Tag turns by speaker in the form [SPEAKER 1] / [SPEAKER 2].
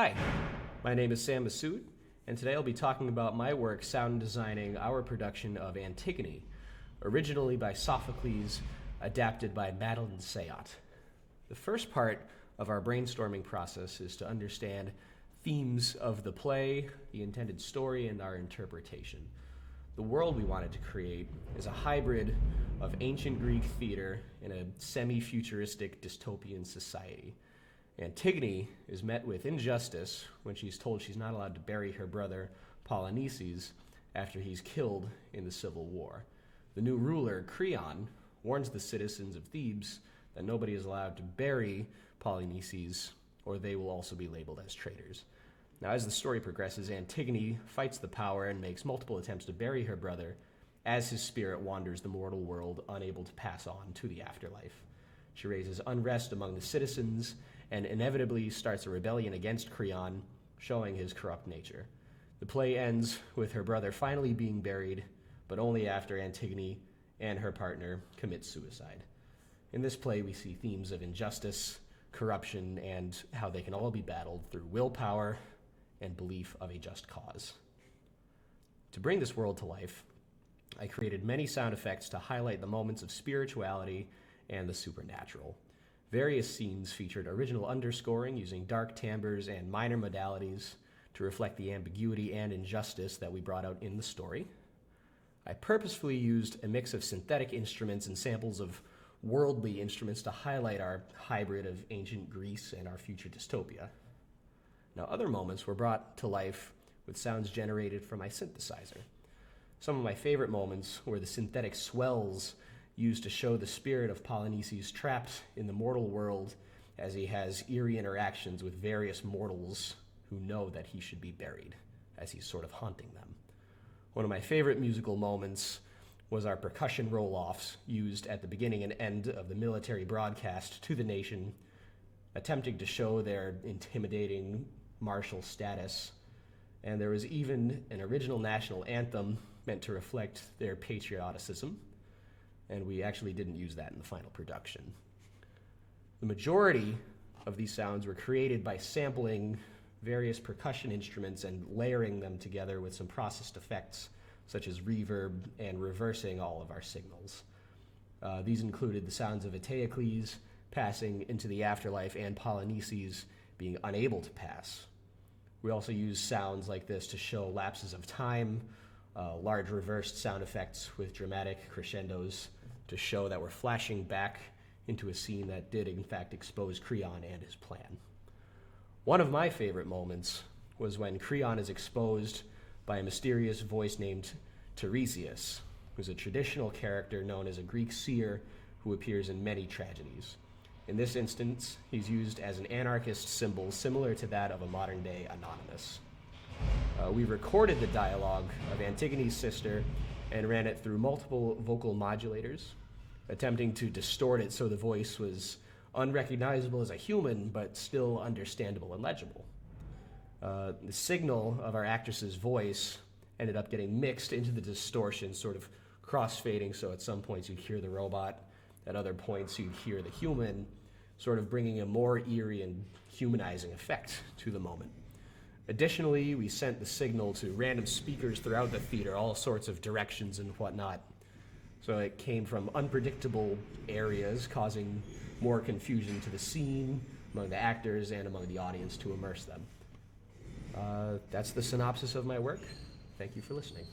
[SPEAKER 1] Hi, my name is Sam Masoud, and today I'll be talking about my work sound designing our production of Antigone, originally by Sophocles, adapted by Madeline Sayet. The first part of our brainstorming process is to understand themes of the play, the intended story, and our interpretation. The world we wanted to create is a hybrid of ancient Greek theater in a semi-futuristic dystopian society. Antigone is met with injustice when she's told she's not allowed to bury her brother Polynices after he's killed in the Civil War. The new ruler, Creon, warns the citizens of Thebes that nobody is allowed to bury Polynices, or they will also be labeled as traitors. Now, as the story progresses, Antigone fights the power and makes multiple attempts to bury her brother as his spirit wanders the mortal world, unable to pass on to the afterlife. She raises unrest among the citizens and inevitably starts a rebellion against Creon, showing his corrupt nature. The play ends with her brother finally being buried, but only after Antigone and her partner commit suicide. In this play, we see themes of injustice, corruption, and how they can all be battled through willpower and belief of a just cause. To bring this world to life, I created many sound effects to highlight the moments of spirituality and the supernatural. Various scenes featured original underscoring using dark timbres and minor modalities to reflect the ambiguity and injustice that we brought out in the story. I purposefully used a mix of synthetic instruments and samples of worldly instruments to highlight our hybrid of ancient Greece and our future dystopia. Now, other moments were brought to life with sounds generated from my synthesizer. Some of my favorite moments were the synthetic swells used to show the spirit of Polynices trapped in the mortal world as he has eerie interactions with various mortals who know that he should be buried, as he's sort of haunting them. One of my favorite musical moments was our percussion roll-offs used at the beginning and end of the military broadcast to the nation, attempting to show their intimidating martial status. And there was even an original national anthem meant to reflect their patrioticism, and we actually didn't use that in the final production. The majority of these sounds were created by sampling various percussion instruments and layering them together with some processed effects, such as reverb and reversing all of our signals. These included the sounds of Eteocles passing into the afterlife and Polynices being unable to pass. We also used sounds like this to show lapses of time, large reversed sound effects with dramatic crescendos to show that we're flashing back into a scene that did in fact expose Creon and his plan. One of my favorite moments was when Creon is exposed by a mysterious voice named Tiresias, who's a traditional character known as a Greek seer who appears in many tragedies. In this instance, he's used as an anarchist symbol similar to that of a modern-day Anonymous. We recorded the dialogue of Antigone's sister and ran it through multiple vocal modulators, attempting to distort it so the voice was unrecognizable as a human, but still understandable and legible. The signal of our actress's voice ended up getting mixed into the distortion, sort of cross-fading, so at some points you'd hear the robot, at other points you'd hear the human, sort of bringing a more eerie and humanizing effect to the moment. Additionally, we sent the signal to random speakers throughout the theater, all sorts of directions and whatnot. So it came from unpredictable areas, causing more confusion to the scene, among the actors, and among the audience to immerse them. That's the synopsis of my work. Thank you for listening.